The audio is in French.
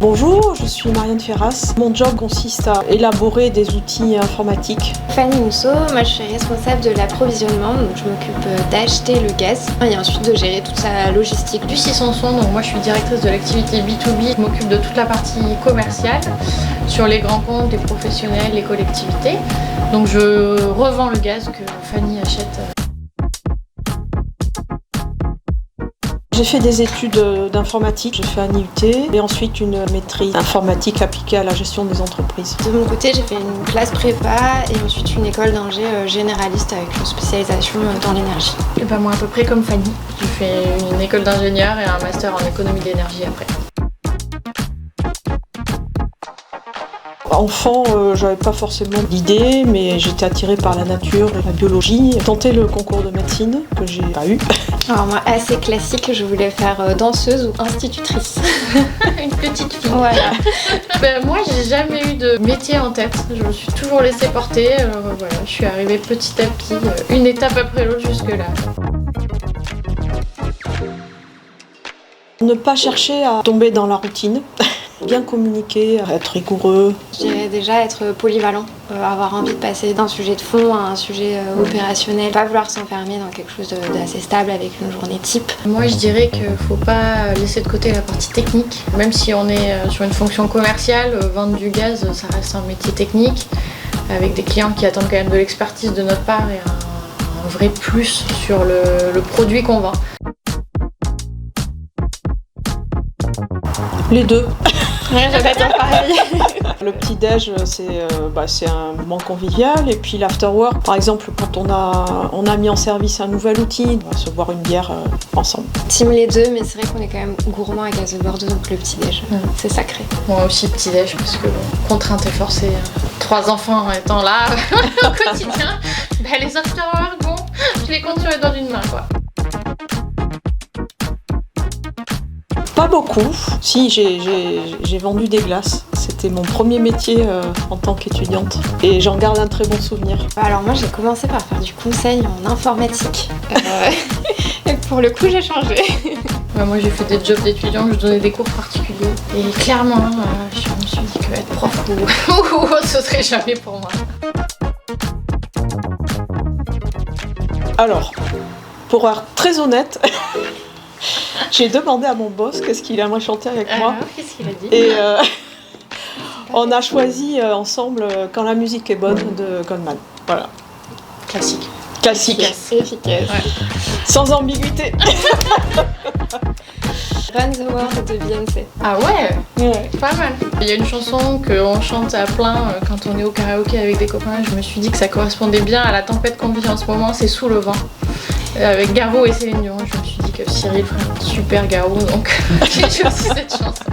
Bonjour, je suis Marianne Ferras. Mon job consiste à élaborer des outils informatiques. Fanny Mousseau, moi je suis responsable de l'approvisionnement, donc je m'occupe d'acheter le gaz et ensuite de gérer toute sa logistique. Lucie Sanson, donc moi je suis directrice de l'activité B2B, je m'occupe de toute la partie commerciale sur les grands comptes, les professionnels, les collectivités. Donc je revends le gaz que Fanny achète. J'ai fait des études d'informatique, j'ai fait un IUT et ensuite une maîtrise informatique appliquée à la gestion des entreprises. De mon côté, j'ai fait une classe prépa et ensuite une école d'ingé généraliste avec une spécialisation dans l'énergie. Et ben moi à peu près comme Fanny, j'ai fait une école d'ingénieur et un master en économie d'énergie après. Enfant, j'avais pas forcément d'idée, mais j'étais attirée par la nature, la biologie. J'ai tenté le concours de médecine, que j'ai pas eu. Alors moi, assez classique, je voulais faire danseuse ou institutrice. Une petite fille. Voilà. Ben, moi, j'ai jamais eu de métier en tête. Je me suis toujours laissée porter. Voilà, je suis arrivée petit à petit, une étape après l'autre jusque-là. Ne pas chercher à tomber dans la routine. Bien communiquer, être rigoureux. Je dirais déjà être polyvalent, avoir envie de passer d'un sujet de fond à un sujet opérationnel, pas vouloir s'enfermer dans quelque chose d'assez stable avec une journée type. Moi je dirais qu'il ne faut pas laisser de côté la partie technique, même si on est sur une fonction commerciale, vendre du gaz ça reste un métier technique, avec des clients qui attendent quand même de l'expertise de notre part et un vrai plus sur le produit qu'on vend. Les deux. Ouais, j'avais dire pareil. Le petit-déj, c'est un moment convivial. Et puis l'after-work, par exemple, quand on a mis en service un nouvel outil, on va se boire une bière ensemble. Team les deux, mais c'est vrai qu'on est quand même gourmand à Gaz de Bordeaux, donc le petit-déj, c'est sacré. Moi aussi petit-déj, parce que contrainte et forcée, 3 enfants étant là au quotidien, les after-work, bon, je les compte sur les doigts d'une main, quoi. Pas beaucoup. Si, j'ai vendu des glaces. C'était mon premier métier en tant qu'étudiante. Et j'en garde un très bon souvenir. Alors moi, j'ai commencé par faire du conseil en informatique. Et pour le coup, j'ai changé. Ouais, moi, j'ai fait des jobs d'étudiant, je donnais des cours particuliers. Et clairement, je me suis dit que être prof ou autre, ce serait jamais pour moi. Alors, pour être très honnête... J'ai demandé à mon boss qu'est-ce qu'il aimerait chanter avec moi. Qu'est-ce qu'il a dit ? Et on a choisi ensemble Quand la musique est bonne de Goldman. Voilà. Classique. Classique. Efficace. Ouais. Sans ambiguïté. Run the World de Beyoncé. Ah ouais, pas mal. Il y a une chanson qu'on chante à plein quand on est au karaoké avec des copains. Je me suis dit que ça correspondait bien à la tempête qu'on vit en ce moment, c'est Sous le vent. Avec Garou et Céline Dion. Je me suis dit que Cyril ferait un super Garou, donc j'ai choisi cette chanson.